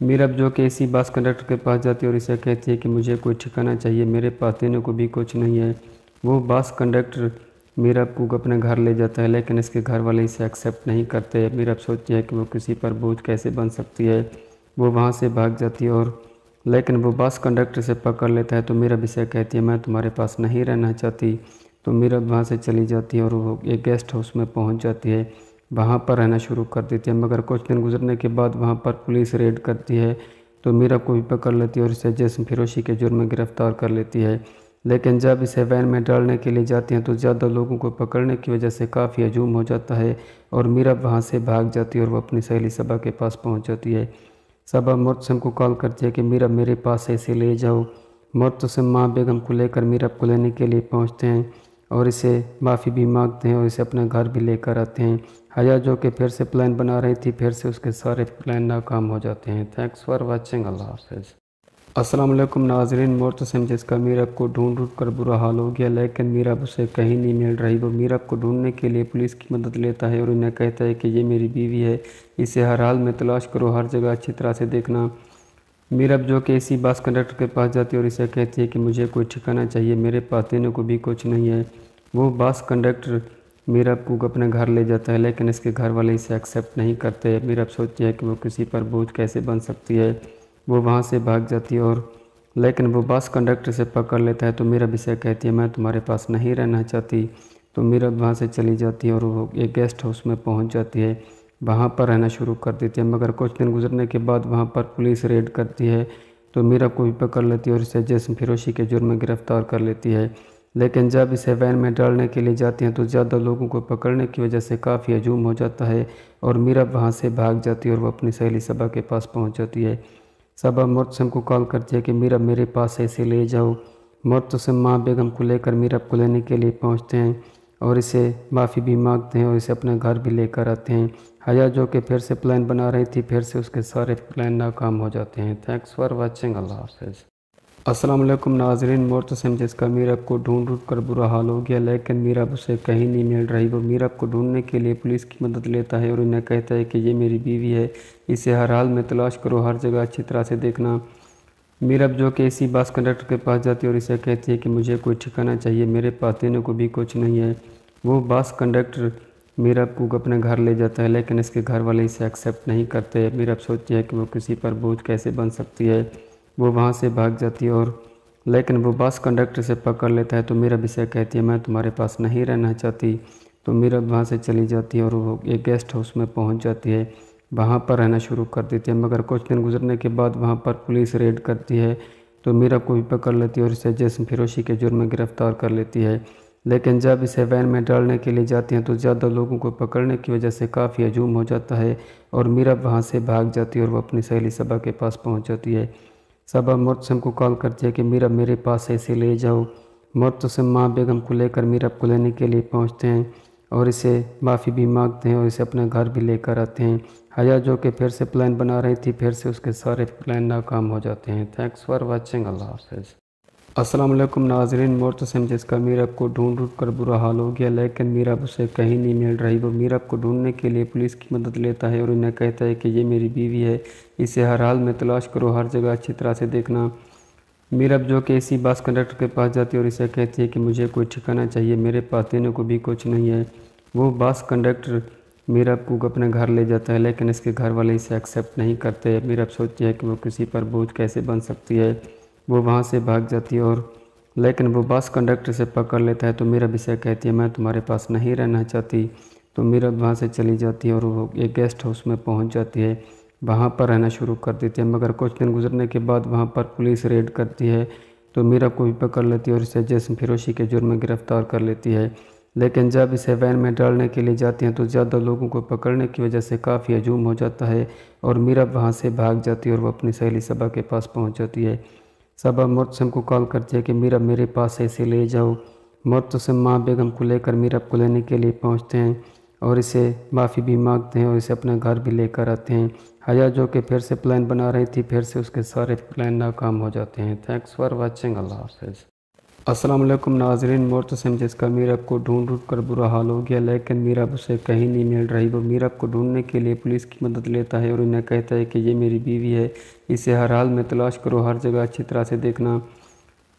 मीरब जो कि इसी बस कंडक्टर के पास जाती है और इसे कहती है कि मुझे कोई ठिकाना चाहिए, मेरे पास देने को भी कुछ नहीं है। वो बस कंडक्टर मीरब को अपने घर ले जाता है, लेकिन इसके घर वाले इसे एक्सेप्ट नहीं करते। मीरब सोचती है कि वो किसी पर बोझ कैसे बन सकती है। वो वहाँ से भाग जाती है और लेकिन वो बस कंडक्टर से पकड़ लेता है तो मीरब इसे कहती है मैं तुम्हारे पास नहीं रहना चाहती। तो मीरब वहाँ से चली जाती है और वो एक गेस्ट हाउस में पहुँच जाती है, वहाँ पर रहना शुरू कर देती है। मगर कुछ दिन गुजरने के बाद वहाँ पर पुलिस रेड करती है तो मीरब को भी पकड़ लेती है और इसे जिस्म फिरोशी के जुर्म में गिरफ्तार कर लेती है। लेकिन जब इसे वैन में डालने के लिए जाती हैं तो ज़्यादा लोगों को पकड़ने की वजह से काफ़ी हजूम हो जाता है और मीरब वहाँ से भाग जाती है और वो अपनी सहेली सबा के पास पहुँच जाती है। सबा मुर्तसिम को कॉल करती है कि मीरब मेरे पास से इसे ले जाओ। मुर्तसिम माँ बेगम को लेकर मीरब को लेने के लिए पहुँचते हैं और इसे माफ़ी भी मांगते हैं और इसे अपने घर भी लेकर आते हैं। हया जो कि फिर से प्लान बना रही थी, फिर से उसके सारे प्लान नाकाम हो जाते हैं। थैंक्स फॉर वाचिंग, अल्लाह हाफ़िज़। अस्सलाम वालेकुम नाज़रीन, मुर्तसिम जिसका मीरब को ढूंढ कर बुरा हाल हो गया, लेकिन मीरब उसे कहीं नहीं मिल रही। वो मीरब को ढूंढने के लिए पुलिस की मदद लेता है और उन्हें कहता है कि ये मेरी बीवी है, इसे हर हाल में तलाश करो, हर जगह अच्छी तरह से देखना। मीरब जो कि इसी बस कंडक्टर के पास जाती है और इसे कहती है कि मुझे कोई ठिकाना चाहिए, मेरे पास देने को भी कुछ नहीं है। वो बस कंडक्टर मीरब को अपने घर ले जाता है, लेकिन इसके घर वाले इसे एक्सेप्ट नहीं करते। मीरब सोचती है कि वो किसी पर बोझ कैसे बन सकती है। वो वहाँ से भाग जाती है और लेकिन वो बस कंडक्टर से पकड़ लेता है। तो मीरब इसे कहती है मैं तुम्हारे पास नहीं रहना चाहती। तो मीरब वहाँ से चली जाती है और वो एक गेस्ट हाउस में पहुँच जाती है। वहाँ पर रहना शुरू कर देती है, मगर कुछ दिन गुजरने के बाद वहाँ पर पुलिस रेड करती है। तो मीरब को भी पकड़ लेती है और इसे जिस्म फरोशी के जुर्म में गिरफ्तार कर लेती है। लेकिन जब इसे वैन में डालने के लिए जाती हैं तो ज़्यादा लोगों को पकड़ने की वजह से काफ़ी हजूम हो जाता है और मीरब वहाँ से भाग जाती है और वो अपनी सहेली सबा के पास पहुँच जाती है। सबा मुर्तसिम को कॉल करती है कि मीरब मेरे पास ऐसे ले जाओ। मुर्तसिम माँ बेगम को लेकर मीरब को लेने के लिए पहुँचते हैं और इसे माफ़ी भी मांगते हैं और इसे अपने घर भी लेकर आते हैं। हया जो कि फिर से प्लान बना रही थी, फिर से उसके सारे प्लान नाकाम हो जाते हैं। Thanks for watching. अल्लाह हाफ़िज़। अस्सलाम वालेकुम नाज़रीन। मुर्तसिम जिसका मीरब को ढूंढ कर बुरा हाल हो गया, लेकिन मीरब उसे कहीं नहीं मिल रही। वो मीरब को ढूंढने के लिए पुलिस की मदद लेता है और उन्हें कहता है कि ये मेरी बीवी है, इसे हर हाल में तलाश करो, हर जगह अच्छी तरह से देखना। मीरब जो कि इसी बस कंडक्टर के पास जाती है और इसे कहती है कि मुझे कोई ठिकाना चाहिए, मेरे पास देने को भी कुछ नहीं है। वो बस कंडक्टर मीरब को अपने घर ले जाता है, लेकिन इसके घर वाले इसे एक्सेप्ट नहीं करते। मीरब सोचती है कि वो किसी पर बोझ कैसे बन सकती है। वो वहाँ से भाग जाती है और लेकिन वो बस कंडक्टर से पकड़ लेता है। तो मीरब इसे कहती है मैं तुम्हारे पास नहीं रहना चाहती। तो मीरब वहाँ से चली जाती है और वो एक गेस्ट हाउस में पहुँच जाती है। वहाँ पर रहना शुरू कर देती है, मगर कुछ दिन गुजरने के बाद वहाँ पर पुलिस रेड करती है। तो मीरब को भी पकड़ लेती है और इसे जिस्म फरोशी के जुर्म में गिरफ्तार कर लेती है। लेकिन जब इसे वैन में डालने के लिए जाती हैं तो ज़्यादा लोगों को पकड़ने की वजह से काफ़ी हजूम हो जाता है और मीरब वहाँ से भाग जाती है और वो अपनी सहेली सबा के पास पहुँच जाती है। सबा मुर्तसिम को कॉल करती है कि मीरब मेरे पास ऐसे ले जाओ। मुर्तसिम माँ बेगम को लेकर मीरब को लेने के लिए पहुँचते हैं और इसे माफ़ी भी मांगते हैं और इसे अपने घर भी लेकर आते हैं। हया जो कि फिर से प्लान बना रही थी, फिर से उसके सारे प्लान नाकाम हो जाते हैं। Thanks for watching. अल्लाह हाफ़िज़। अस्सलाम वालेकुम नाज़रीन। मुर्तसिम जिसका मीरब को ढूंढ कर बुरा हाल हो गया, लेकिन मीरब उसे कहीं नहीं मिल रही। वो मीरब को ढूंढने के लिए पुलिस की मदद लेता है और उन्हें कहता है कि ये मेरी बीवी है, इसे हर हाल में तलाश करो, हर जगह अच्छी तरह से देखना। मीरब जो कि इसी बस कंडक्टर के पास जाती है और इसे कहती है कि मुझे कोई ठिकाना चाहिए, मेरे पास देने को भी कुछ नहीं है। वो बस कंडक्टर मीरब को अपने घर ले जाता है, लेकिन इसके घर वाले इसे एक्सेप्ट नहीं करते। मीरब सोचती है कि वो किसी पर बोझ कैसे बन सकती है। वो वहाँ से भाग जाती है और लेकिन वो बस कंडक्टर से पकड़ लेता है। तो मीरब इसे कहती है मैं तुम्हारे पास नहीं रहना चाहती। तो मीरब वहाँ से चली जाती है और वो एक गेस्ट हाउस में पहुँच जाती है। वहाँ पर रहना शुरू कर देती है, मगर कुछ दिन गुजरने के बाद वहाँ पर पुलिस रेड करती है। तो मीरब को भी पकड़ लेती है और इसे जिस्म फरोशी के जुर्म में गिरफ्तार कर लेती है। लेकिन जब इसे वैन में डालने के लिए जाती हैं तो ज़्यादा लोगों को पकड़ने की वजह से काफ़ी हजूम हो जाता है और मीरब वहाँ से भाग जाती है और वो अपनी सहेली सबा के पास पहुँच जाती है। सबा मुर्तसिम को कॉल करती है कि मीरब मेरे पास ऐसे ले जाओ। मुर्तसिम माँ बेगम को लेकर मीरब को लेने के लिए पहुँचते हैं और इसे माफ़ी भी मांगते हैं और इसे अपने घर भी लेकर आते हैं। हया जो कि फिर से प्लान बना रही थी, फिर से उसके सारे प्लान नाकाम हो जाते हैं। Thanks for watching. अल्लाह हाफ़िज़। अस्सलाम वालेकुम नाज़रीन। मुर्तसिम जिसका मीरब को ढूंढ कर बुरा हाल हो गया, लेकिन मीरब उसे कहीं नहीं मिल रही। वो मीरब को ढूंढने के लिए पुलिस की मदद लेता है और उन्हें कहता है कि ये मेरी बीवी है, इसे हर हाल में तलाश करो, हर जगह अच्छी तरह से देखना।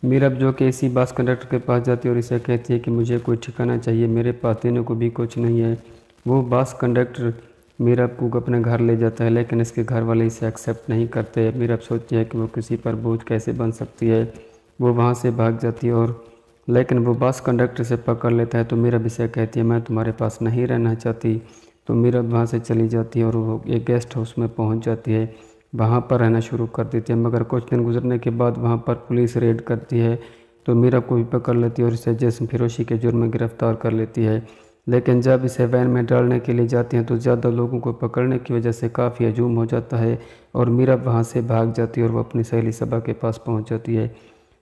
मीरब जो कि इसी बस कंडक्टर के पास जाती है और इसे कहती है कि मुझे कोई ठिकाना चाहिए, मेरे पास देने को भी कुछ नहीं है। वो बस कंडक्टर मीरब को अपने घर ले जाता है, लेकिन इसके घर वाले इसे एक्सेप्ट नहीं करते। मीरब सोचती है कि वो किसी पर बोझ कैसे बन सकती है। वो वहाँ से भाग जाती है और लेकिन वो बस कंडक्टर मीरब जो कि इसी बस कंडक्टर के पास जाती है और इसे कहती है कि मुझे कोई ठिकाना चाहिए, मेरे पास देने को भी कुछ नहीं है। वो बस कंडक्टर मीरब को अपने घर ले जाता है, लेकिन इसके घर वाले इसे एक्सेप्ट नहीं करते। मीरब सोचती है कि वो किसी पर बोझ कैसे बन सकती है। वो वहाँ से भाग जाती है और लेकिन वो बस कंडक्टर से पकड़ लेता है। तो मीरब इसे कहती है मैं तुम्हारे पास नहीं रहना चाहती। तो मीरब वहाँ से चली जाती है और वो एक गेस्ट हाउस में पहुँच जाती है। वहाँ पर रहना शुरू कर देती है, मगर कुछ दिन गुजरने के बाद वहाँ पर पुलिस रेड करती है। तो मीरब को भी पकड़ लेती है और इसे जिस्म फरोशी के जुर्म में गिरफ्तार कर लेती है। लेकिन जब इसे वैन में डालने के लिए जाती हैं तो ज़्यादा लोगों को पकड़ने की वजह से काफ़ी हजूम हो जाता है और मीरब वहाँ से भाग जाती है और वो अपनी सहेली सबा के पास पहुँच जाती है।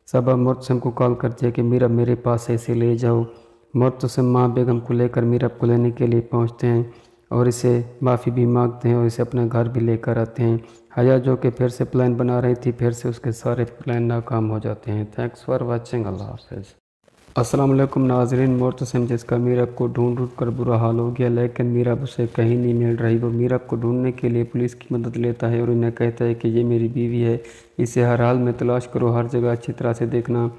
सबा मुर्तसिम को कॉल करती है कि मीरब मेरे पास ऐसे ले जाओ। मुर्तसिम माँ बेगम को लेकर मीरब को लेने के लिए पहुँचते हैं और इसे माफ़ी भी मांगते हैं और इसे अपने घर भी लेकर आते हैं। हया जो कि फिर से प्लान बना रही थी, फिर से उसके सारे प्लान नाकाम हो जाते हैं। Thanks for watching. अल्लाह हाफ़िज़। अस्सलाम वालेकुम नाज़रीन। मुर्तसिम जिसका मीरब को ढूंढ कर बुरा हाल हो गया, लेकिन मीरब उसे कहीं नहीं मिल रही। वो मीरब को ढूंढने के लिए पुलिस की मदद लेता है और उन्हें कहता है कि ये मेरी बीवी है, इसे हर हाल में तलाश करो, हर जगह अच्छी तरह से देखना।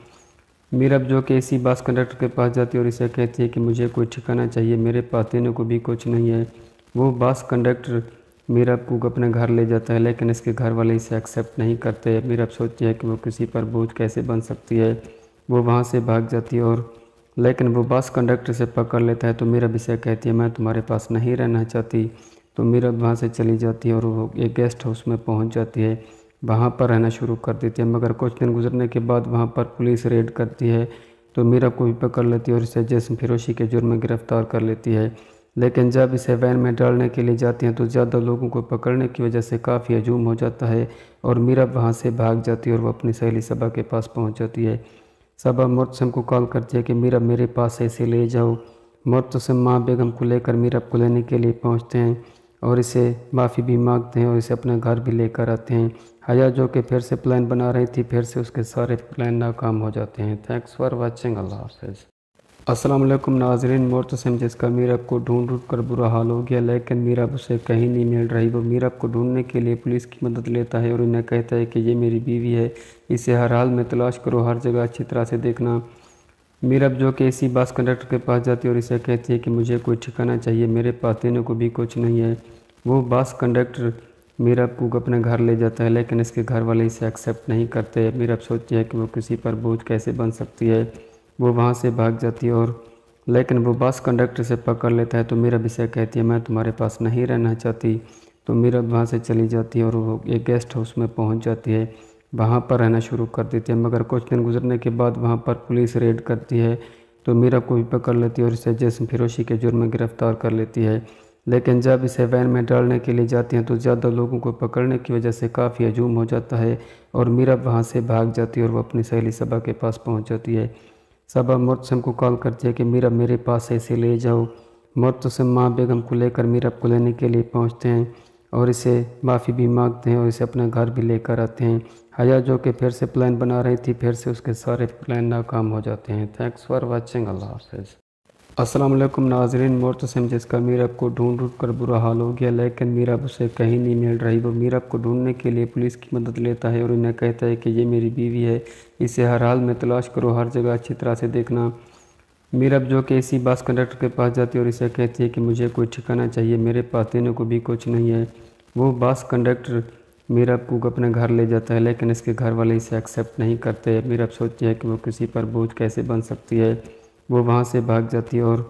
मीरब जो कि इसी बस कंडक्टर के पास जाती है और इसे कहती है कि मुझे कोई ठिकाना चाहिए, मेरे पास देने को भी कुछ नहीं है। वो बस कंडक्टर मीरब को अपने घर ले जाता है, लेकिन इसके घर वाले इसे एक्सेप्ट नहीं करते। मीरब सोचती है कि वो किसी पर बोझ कैसे बन सकती है। वो वहाँ से भाग जाती है और लेकिन वो बस कंडक्टर से पकड़ लेता है। तो मीरब इसे कहती है मैं तुम्हारे पास नहीं रहना चाहती। तो मीरब वहाँ से चली जाती है और वो एक गेस्ट हाउस में पहुँच जाती है, वहाँ पर रहना शुरू कर देती है। मगर कुछ दिन गुजरने के बाद वहाँ पर पुलिस रेड करती है, तो मीरब को भी पकड़ लेती है और इसे जिस्म फरोशी के जुर्म में गिरफ्तार कर लेती है। लेकिन जब इसे वैन में डालने के लिए जाती हैं तो ज़्यादा लोगों को पकड़ने की वजह से काफ़ी हजूम हो जाता है और मीरब वहाँ से भाग जाती है और वो अपनी सहेली सबा के पास पहुँच जाती है। सबा मुर्तसिम को कॉल करती है कि मीरब मेरे पास से इसे ले जाओ। मुर्तसिम माँ बेगम को लेकर मीरब को लेने के लिए पहुँचते हैं और इसे माफ़ी भी मांगते हैं और इसे अपने घर भी लेकर आते हैं। हया जो कि फिर से प्लान बना रही थी, फिर से उसके सारे प्लान नाकाम हो जाते हैं। Thanks for watching. अल्लाह हाफ़िज़। अस्सलाम वालेकुम नाज़रीन, मुर्तसिम जिसका मीरब को ढूंढ कर बुरा हाल हो गया, लेकिन मीरब उसे कहीं नहीं मिल रही। वो मीरब को ढूंढने के लिए पुलिस की मदद लेता है और उन्हें कहता है कि ये मेरी बीवी है, इसे हर हाल में तलाश करो, हर जगह अच्छी तरह से देखना। मीरब जो कि इसी बस कंडक्टर के पास जाती है और इसे कहती है कि मुझे कोई ठिकाना चाहिए, मेरे पास देने को भी कुछ नहीं है। वो बस कंडक्टर मीरब को अपने घर ले जाता है, लेकिन इसके घर वाले इसे एक्सेप्ट नहीं करते। मीरब सोचती है कि वो किसी पर बोझ कैसे बन सकती है। वो वहाँ से भाग जाती है और लेकिन वो बस कंडक्टर से पकड़ लेता है। तो मीरब इसे कहती है मैं तुम्हारे पास नहीं रहना चाहती। तो मीरब वहाँ से चली जाती है और वो एक गेस्ट हाउस में पहुँच जाती है, वहाँ पर रहना शुरू कर देती है। मगर कुछ दिन गुजरने के बाद वहाँ पर पुलिस रेड करती है, तो मीरब को भी पकड़ लेती है और इसे जिस्म फरोशी के जुर्म में गिरफ्तार कर लेती है। लेकिन जब इसे वैन में डालने के लिए जाती हैं तो ज़्यादा लोगों को पकड़ने की वजह से काफ़ी हजूम हो जाता है और मीरब वहाँ से भाग जाती है और वो अपनी सहेली सबा के पास पहुँच जाती है। सबा मुर्तसिम को कॉल करती है कि मीरब मेरे पास से इसे ले जाओ। मुर्तसिम माँ बेगम को लेकर मीरब को लेने के लिए पहुँचते हैं और इसे माफ़ी भी मांगते हैं और इसे अपने घर भी लेकर आते हैं। हया जो कि फिर से प्लान बना रही थी, फिर से उसके सारे प्लान नाकाम हो जाते हैं। Thanks for watching. अल्लाह हाफ़िज़। अस्सलाम वालेकुम नाज़रीन, मुर्तसिम जिसका मीरब को ढूंढ कर बुरा हाल हो गया, लेकिन मीरब उसे कहीं नहीं मिल रही। वो मीरब को ढूंढने के लिए पुलिस की मदद लेता है और उन्हें कहता है कि ये मेरी बीवी है, इसे हर हाल में तलाश करो, हर जगह अच्छी तरह से देखना। मीरब जो कि इसी बस कंडक्टर के पास जाती है और इसे कहती है कि मुझे कोई ठिकाना चाहिए, मेरे पास देने को भी कुछ नहीं है। वो बस कंडक्टर मीरब को अपने घर ले जाता है, लेकिन इसके घर वाले इसे एक्सेप्ट नहीं करते। मीरब सोचती है कि वो किसी पर बोझ कैसे बन सकती है। वो वहाँ से भाग जाती है और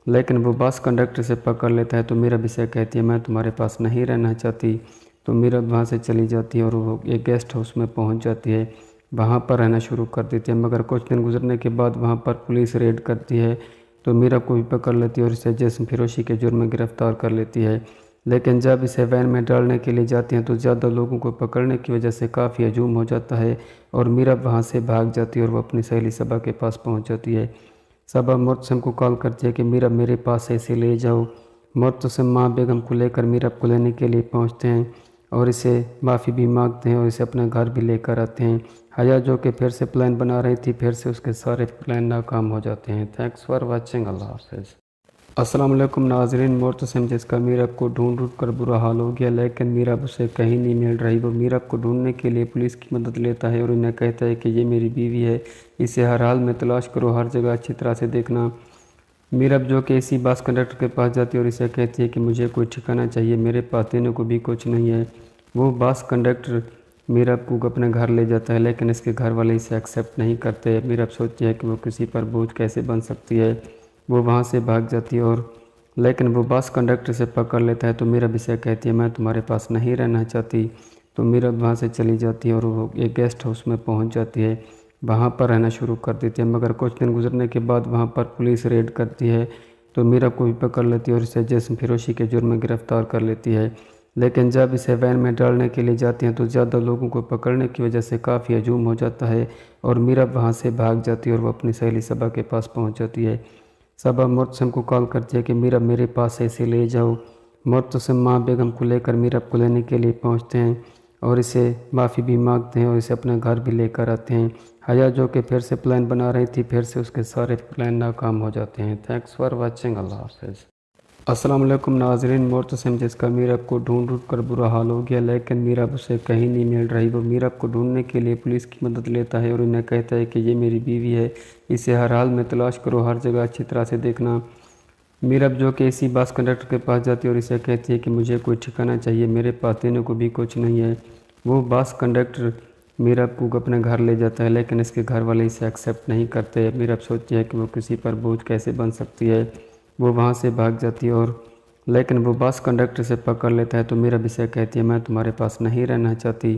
लेकिन वो बस कंडक्टर से पकड़ लेता है। तो मीरब इसे कहती है मैं तुम्हारे पास नहीं रहना चाहती। तो मीरब वहाँ से चली जाती है और वो एक गेस्ट हाउस में पहुँच जाती है, वहाँ पर रहना शुरू कर देती है। मगर कुछ दिन गुजरने के बाद वहाँ पर पुलिस रेड करती है, तो मीरब को भी पकड़ लेती है और इसे जिस्म फरोशी के जुर्म में गिरफ्तार कर लेती है। लेकिन जब इसे वैन में डालने के लिए जाती हैं तो ज़्यादा लोगों को पकड़ने की वजह से काफ़ी हजूम हो जाता है और मीरब वहाँ से भाग जाती है और वो अपनी सहेली सबा के पास पहुँच जाती है। सबा मुर्तसिम को कॉल करती है कि मीरब मेरे पास से इसे ले जाओ। मुर्तसिम माँ बेगम को लेकर मीरब को लेने के लिए पहुँचते हैं और इसे माफ़ी भी मांगते हैं और इसे अपने घर भी लेकर आते हैं। हया जो कि फिर से प्लान बना रही थी, फिर से उसके सारे प्लान नाकाम हो जाते हैं। Thanks for watching. अल्लाह हाफ़िज़। अस्सलाम वालेकुम नाज़रीन, मुर्तसिम जिसका मीरब को ढूंढ कर बुरा हाल हो गया, लेकिन मीरब उसे कहीं नहीं मिल रही। वो मीरब को ढूंढने के लिए पुलिस की मदद लेता है और उन्हें कहता है कि ये मेरी बीवी है, इसे हर हाल में तलाश करो, हर जगह अच्छी तरह से देखना। मीरब जो कि इसी बस कंडक्टर के पास जाती है और इसे कहती है कि मुझे कोई ठिकाना चाहिए, मेरे पास देने को भी कुछ नहीं है। वो बस कंडक्टर मीरब को अपने घर ले जाता है, लेकिन इसके घर वाले इसे एक्सेप्ट नहीं करते। मीरब सोचती है कि वो किसी पर बोझ कैसे बन सकती है। वो वहाँ से भाग जाती है और लेकिन वो बस कंडक्टर से पकड़ लेता है। तो मीरब इसे कहती है मैं तुम्हारे पास नहीं रहना चाहती। तो मीरब वहाँ से चली जाती है और वो एक गेस्ट हाउस में पहुँच जाती है, वहाँ पर रहना शुरू कर देती है। मगर कुछ दिन गुजरने के बाद वहाँ पर पुलिस रेड करती है, तो मीरब को भी पकड़ लेती है और इसे जिस्म फरोशी के जुर्म में गिरफ्तार कर लेती है। लेकिन जब इसे वैन में डालने के लिए जाती हैं तो ज़्यादा लोगों को पकड़ने की वजह से काफ़ी हजूम हो जाता है और मीरब वहाँ से भाग जाती है और वो अपनी सहेली सबा के पास पहुँच जाती है। सबा मुर्तसिम को कॉल करती है कि मीरब मेरे पास से इसे ले जाओ। मुर्तसिम माँ बेगम को लेकर मीरब को लेने के लिए पहुँचते हैं और इसे माफ़ी भी मांगते हैं और इसे अपने घर भी लेकर आते हैं। हया जो कि फिर से प्लान बना रही थी, फिर से उसके सारे प्लान नाकाम हो जाते हैं। Thanks for watching. अल्लाह हाफ़िज़। अस्सलाम वालेकुम नाजरीन, मोर्तसिम जिसका मीरब को ढूंढ ढूंढ कर बुरा हाल हो गया, लेकिन मीरब उसे कहीं नहीं मिल रही। वो मीरब को ढूंढने के लिए पुलिस की मदद लेता है और उन्हें कहता है कि ये मेरी बीवी है, इसे हर हाल में तलाश करो, हर जगह अच्छी तरह से देखना। मीरब जो कि इसी बस कंडक्टर के पास जाती है और इसे कहती है कि मुझे कोई ठिकाना चाहिए, मेरे पास देने को भी कुछ नहीं है। वो बस कंडक्टर मीरब को अपने घर ले जाता है, लेकिन इसके घर वाले इसे एक्सेप्ट नहीं करते। मीरब सोचती है कि वो किसी पर बोझ कैसे बन सकती है। वो वहाँ से भाग जाती है और लेकिन वो बस कंडक्टर से पकड़ लेता है। तो मीरब इसे कहती है मैं तुम्हारे पास नहीं रहना चाहती।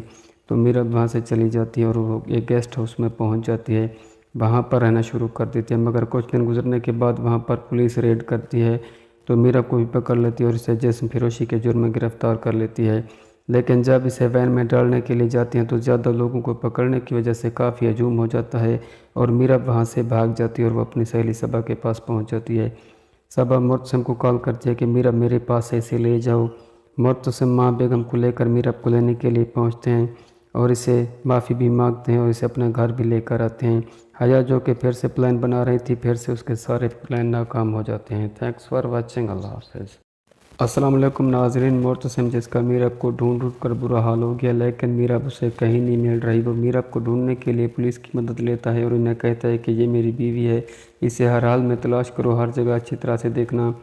तो मीरब वहाँ से चली जाती है और वो एक गेस्ट हाउस में पहुँच जाती है, वहाँ पर रहना शुरू कर देती है। मगर कुछ दिन गुजरने के बाद वहाँ पर पुलिस रेड करती है, तो मीरब को भी पकड़ लेती है और इसे जिस्म फरोशी के जुर्म में गिरफ्तार कर लेती है। लेकिन जब इसे वैन में डालने के लिए जाती हैं तो ज़्यादा लोगों को पकड़ने की वजह से काफ़ी हजूम हो जाता है और मीरब वहाँ से भाग जाती है और वो अपनी सहेली सबा के पास पहुँच जाती है। सबा मुर्तसिम को कॉल करती है कि मीरब मेरे पास से इसे ले जाओ। मुर्तसिम माँ बेगम को लेकर मीरब को लेने के लिए पहुँचते हैं और इसे माफ़ी भी मांगते हैं और इसे अपने घर भी लेकर आते हैं। हया जो कि फिर से प्लान बना रही थी, फिर से उसके सारे प्लान नाकाम हो जाते हैं। थैंक्स फॉर वाचिंग, अल्लाह हाफ़िज़। अस्सलाम वालेकुम नाजरीन, मुर्तसिम जिसका मीरब को ढूंढ ढूंढ कर बुरा हाल हो गया, लेकिन मीरब उसे कहीं नहीं मिल रही। वो मीरब को ढूंढने के लिए पुलिस की मदद लेता है और उन्हें कहता है कि ये मेरी बीवी है, इसे हर हाल में तलाश करो, हर जगह अच्छी तरह से देखना।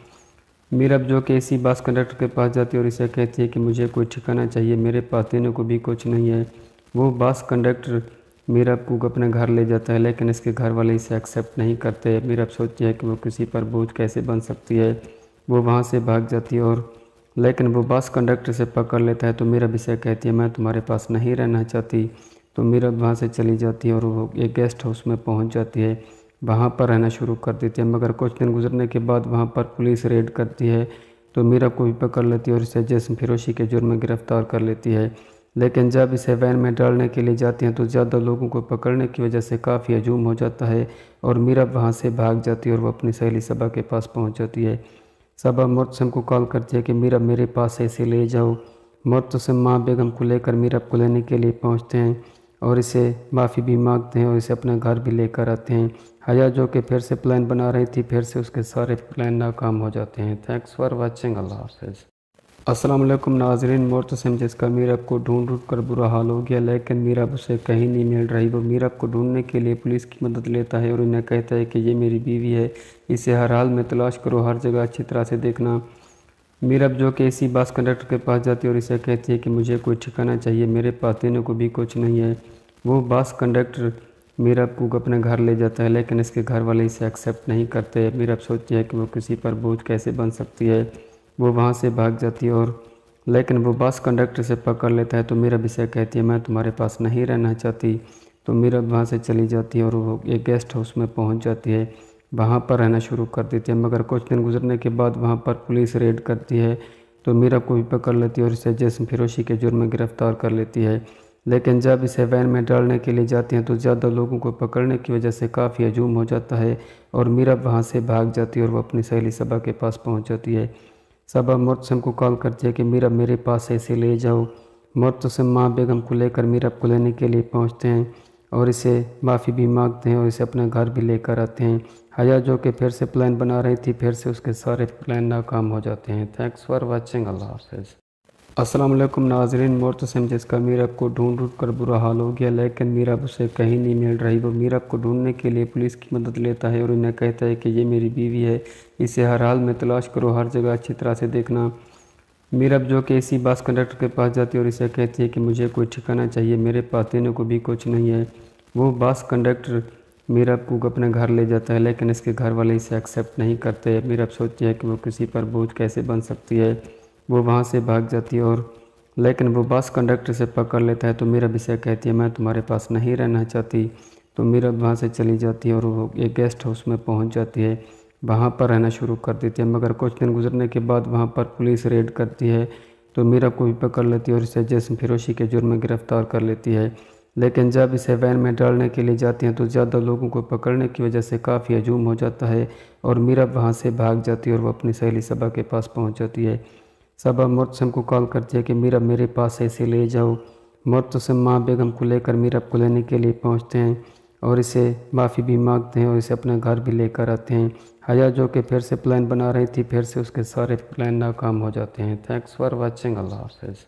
मीरब जो कि इसी बस कंडक्टर के पास जाती है और इसे कहती है कि मुझे कोई ठिकाना चाहिए, मेरे पास देने को भी कुछ नहीं है। वो बस कंडक्टर मीरब को अपने घर ले जाता है, लेकिन इसके घर वाले इसे एक्सेप्ट नहीं करते। मीरब सोचती है कि वो किसी पर बोझ कैसे बन सकती है। वो वहाँ से भाग जाती है और लेकिन वो बस कंडक्टर से पकड़ लेता है। तो मीरब इसे कहती है मैं तुम्हारे पास नहीं रहना चाहती। तो मीरब वहाँ से चली जाती है और वो एक गेस्ट हाउस में पहुँच जाती है, वहाँ पर रहना शुरू कर देती है। मगर कुछ दिन गुजरने के बाद वहाँ पर पुलिस रेड करती है, तो मीरब को भी पकड़ लेती है और इसे जिस्म फरोशी के जुर्म में गिरफ्तार कर लेती है। लेकिन जब इसे वैन में डालने के लिए जाती हैं तो ज़्यादा लोगों को पकड़ने की वजह से काफ़ी हजूम हो जाता है और मीरब वहाँ से भाग जाती है और वो अपनी सहेली सबा के पास पहुँच जाती है। सबा मुर्तसिम को कॉल करती है कि मीरब मेरे पास से इसे ले जाओ। मुर्तसिम माँ बेगम को लेकर मीरब को लेने के लिए पहुँचते हैं और इसे माफ़ी भी मांगते हैं और इसे अपने घर भी लेकर आते हैं। हया जो कि फिर से प्लान बना रही थी, फिर से उसके सारे प्लान नाकाम हो जाते हैं। थैंक्स फॉर वाचिंग, अल्लाह हाफ़िज़। अस्सलाम वालेकुम नाजरीन, मुर्तसिम जिसका मीरब को ढूंढ ढूंढ कर बुरा हाल हो गया, लेकिन मीरब उसे कहीं नहीं मिल रही। वो मीरब को ढूंढने के लिए पुलिस की मदद लेता है और उन्हें कहता है कि ये मेरी बीवी है, इसे हर हाल में तलाश करो, हर जगह अच्छी तरह से देखना। मीरब जो कि इसी बस कंडक्टर के पास जाती है और इसे कहती है कि मुझे कोई ठिकाना चाहिए, मेरे पास देने को भी कुछ नहीं है। वो बस कंडक्टर मीरब को अपने घर ले जाता है, लेकिन इसके घर वाले इसे एक्सेप्ट नहीं करते। मीरब सोचती है कि वो किसी पर बोझ कैसे बन सकती है। वो वहाँ से भाग जाती है और लेकिन वो बस कंडक्टर से पकड़ लेता है। तो मीरब इसे कहती है मैं तुम्हारे पास नहीं रहना चाहती। तो मीरब वहाँ से चली जाती है और वो एक गेस्ट हाउस में पहुँच जाती है, वहाँ पर रहना शुरू कर देती है। मगर कुछ दिन गुजरने के बाद वहाँ पर पुलिस रेड करती है, तो मीरब को भी पकड़ लेती है और इसे जिस्म फरोशी के जुर्म में गिरफ्तार कर लेती है। लेकिन जब इसे वैन में डालने के लिए जाती हैं तो ज़्यादा लोगों को पकड़ने की वजह से काफ़ी हजूम हो जाता है और मीरब वहाँ से भाग जाती है और वो अपनी सहेली सबा के पास पहुँच जाती है। सबा मुर्तसिम को कॉल करती है कि मीरब मेरे पास से इसे ले जाओ। मुर्तसिम माँ बेगम को लेकर मीरब को लेने के लिए पहुँचते हैं और इसे माफ़ी भी मांगते हैं और इसे अपने घर भी लेकर आते हैं। हया जो कि फिर से प्लान बना रही थी, फिर से उसके सारे प्लान नाकाम हो जाते हैं। थैंक्स फॉर वाचिंग, अल्लाह हाफ़िज़। अस्सलाम वालेकुम नाजरीन, मुर्तसिम जिसका मीरब को ढूंढ ढूंढ कर बुरा हाल हो गया, लेकिन मीरब उसे कहीं नहीं मिल रही। वो मीरब को ढूंढने के लिए पुलिस की मदद लेता है और उन्हें कहता है कि ये मेरी बीवी है, इसे हर हाल में तलाश करो, हर जगह अच्छी तरह से देखना। मीरब जो कि इसी बस कंडक्टर के पास जाती है और इसे कहती है कि मुझे कोई ठिकाना चाहिए, मेरे पास देने को भी कुछ नहीं है। वो बस कंडक्टर मीरब को अपने घर ले जाता है, लेकिन इसके घर वाले इसे एक्सेप्ट नहीं करते। मीरब सोचती है कि वो किसी पर बोझ कैसे बन सकती है। वो वहाँ से भाग जाती है और लेकिन वो बस कंडक्टर से पकड़ लेता है। तो मीरब इसे कहती है मैं तुम्हारे पास नहीं रहना चाहती। तो मीरब वहाँ से चली जाती है और वो एक गेस्ट हाउस में पहुँच जाती है, वहाँ पर रहना शुरू कर देती है। मगर कुछ दिन गुजरने के बाद वहाँ पर पुलिस रेड करती है, तो मीरब को भी पकड़ लेती है और इसे जिस्म फरोशी के जुर्म में गिरफ्तार कर लेती है। लेकिन जब इसे वैन में डालने के लिए जाती हैं तो ज़्यादा लोगों को पकड़ने की वजह से काफ़ी हजूम हो जाता है और मीरब वहाँ से भाग जाती है और वो अपनी सहेली सबा के पास पहुँच जाती है। सबा मुर्तसिम को कॉल करती है कि मीरब मेरे पास से इसे ले जाओ। मुर्तसिम माँ बेगम को लेकर मीरब को लेने के लिए पहुँचते हैं और इसे माफ़ी भी मांगते हैं और इसे अपने घर भी लेकर आते हैं। हया जो कि फिर से प्लान बना रही थी, फिर से उसके सारे प्लान नाकाम हो जाते हैं। Thanks for watching. अल्लाह हाफ़िज़।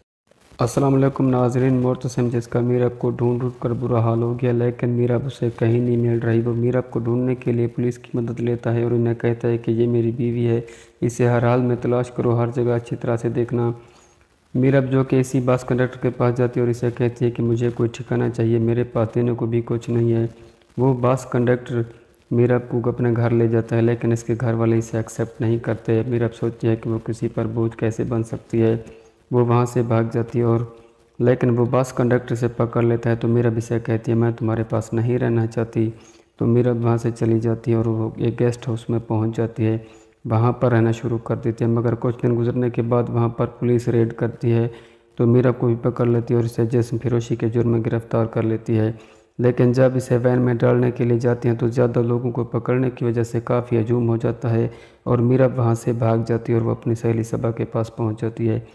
अस्सलाम वालेकुम नाज़रीन, मोर्तसिम जिसका मीरब को ढूंढ कर बुरा हाल हो गया, लेकिन मीरब उसे कहीं नहीं मिल रही। वो मीरब को ढूंढने के लिए पुलिस की मदद लेता है और उन्हें कहता है कि ये मेरी बीवी है, इसे हर हाल में तलाश करो, हर जगह अच्छी तरह से देखना। मीरब जो कि इसी बस कंडक्टर के पास जाती है और इसे कहती है कि मुझे कोई ठिकाना चाहिए, मेरे पास देने को भी कुछ नहीं है। वो बस कंडक्टर मीरब को अपने घर ले जाता है, लेकिन इसके घर वाले इसे एक्सेप्ट नहीं करते। मीरब सोचती है कि वो किसी पर बोझ कैसे बन सकती है। वो वहाँ से भाग जाती है और लेकिन वो बस कंडक्टर से पकड़ लेता है। तो मीरब इसे कहती है मैं तुम्हारे पास नहीं रहना चाहती। तो मीरब वहाँ से चली जाती है और वो एक गेस्ट हाउस में पहुँच जाती है, वहाँ पर रहना शुरू कर देती है। मगर कुछ दिन गुजरने के बाद वहाँ पर पुलिस रेड करती है, तो मीरब को भी पकड़ लेती है और इसे जिस्म फरोशी के जुर्म में गिरफ्तार कर लेती है। लेकिन जब इसे वैन में डालने के लिए जाती हैं तो ज़्यादा लोगों को पकड़ने की वजह से काफ़ी हजूम हो जाता है और मीरब वहाँ से भाग जाती है और वो अपनी सहेली सबा के पास पहुँच जाती है।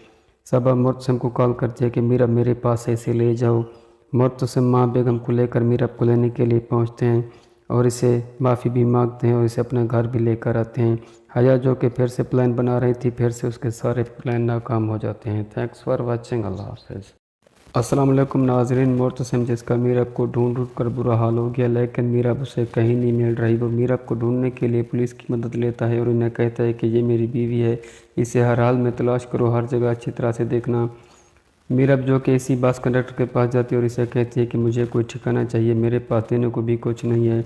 सबा मुर्तसिम को कॉल करती है कि मीरब मेरे पास से इसे ले जाओ। मुर्तसिम माँ बेगम को लेकर मीरब को लेने के लिए पहुँचते हैं और इसे माफ़ी भी मांगते हैं और इसे अपने घर भी लेकर आते हैं। हया जो कि फिर से प्लान बना रही थी, फिर से उसके सारे प्लान नाकाम हो जाते हैं। Thanks for watching. अल्लाह हाफ़िज़। अस्सलाम वालेकुम नाज़रीन, मुर्तसिम जिसका मीरब को ढूंढ कर बुरा हाल हो गया, लेकिन मीरब उसे कहीं नहीं मिल रही। वो मीरब को ढूंढने के लिए पुलिस की मदद लेता है और उन्हें कहता है कि ये मेरी बीवी है, इसे हर हाल में तलाश करो, हर जगह अच्छी तरह से देखना। मीरब जो कि इसी बस कंडक्टर के पास जाती है और इसे कहती है कि मुझे कोई ठिकाना चाहिए, मेरे पास देने को भी कुछ नहीं है।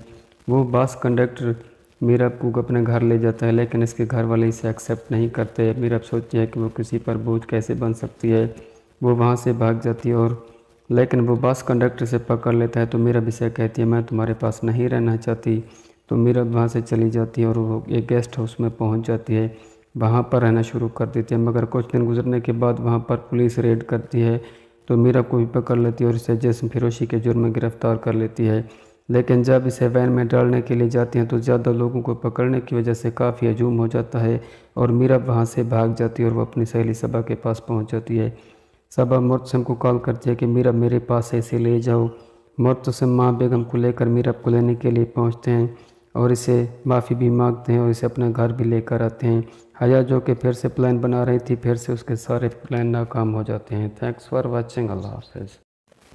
वो बस कंडक्टर मीरब को अपने घर ले जाता है, लेकिन इसके घर वाले इसे एक्सेप्ट नहीं करते। मीरब सोचती है कि वो किसी पर बोझ कैसे बन सकती है। वो वहाँ से भाग जाती है और लेकिन वो बस कंडक्टर से पकड़ लेता है। तो मीरब इसे कहती है मैं तुम्हारे पास नहीं रहना चाहती। तो मीरब वहाँ से चली जाती है और वो एक गेस्ट हाउस में पहुँच जाती है, वहाँ पर रहना शुरू कर देती है। मगर कुछ दिन गुजरने के बाद वहाँ पर पुलिस रेड करती है, तो मीरब को भी पकड़ लेती है और इसे जिस्म फरोशी के जुर्म में गिरफ्तार कर लेती है। लेकिन जब इसे वैन में डालने के लिए जाती हैं तो ज़्यादा लोगों को पकड़ने की वजह से काफ़ी हजूम हो जाता है और मीरब वहाँ से भाग जाती है और वो अपनी सहेली सबा के पास पहुँच जाती है। सबा मुर्तसिम को कॉल करती है कि मीरब मेरे पास से इसे ले जाओ। मुर्तसिम माँ बेगम को लेकर मीरब को लेने के लिए पहुँचते हैं और इसे माफ़ी भी मांगते हैं और इसे अपने घर भी लेकर आते हैं। हया जो कि फिर से प्लान बना रही थी, फिर से उसके सारे प्लान नाकाम हो जाते हैं। Thanks for watching. अल्लाह हाफ़िज़।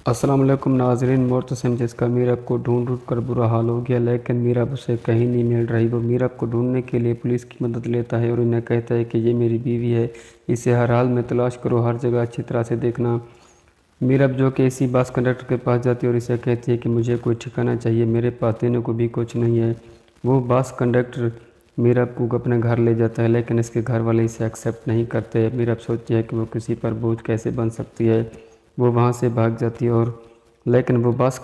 अस्सलाम वालेकुम नाज़रीन, मुर्तसिम जिसका मीरब को ढूंढ कर बुरा हाल हो गया, लेकिन मीरब उसे कहीं नहीं मिल रही। वो मीरब को ढूंढने के लिए पुलिस की मदद लेता है और उन्हें कहता है कि ये मेरी बीवी है, इसे हर हाल में तलाश करो, हर जगह अच्छी तरह से देखना। मीरब जो कि इसी बस कंडक्टर के पास जाती है और इसे कहती है कि मुझे कोई ठिकाना चाहिए, मेरे पास देने को भी कुछ नहीं है। वो बस कंडक्टर मीरब को अपने घर ले जाता है, लेकिन इसके घर वाले इसे एक्सेप्ट नहीं करते। मीरब सोचती है कि वो किसी पर बोझ कैसे बन सकती है। वो वहाँ से भाग जाती है और लेकिन वो बस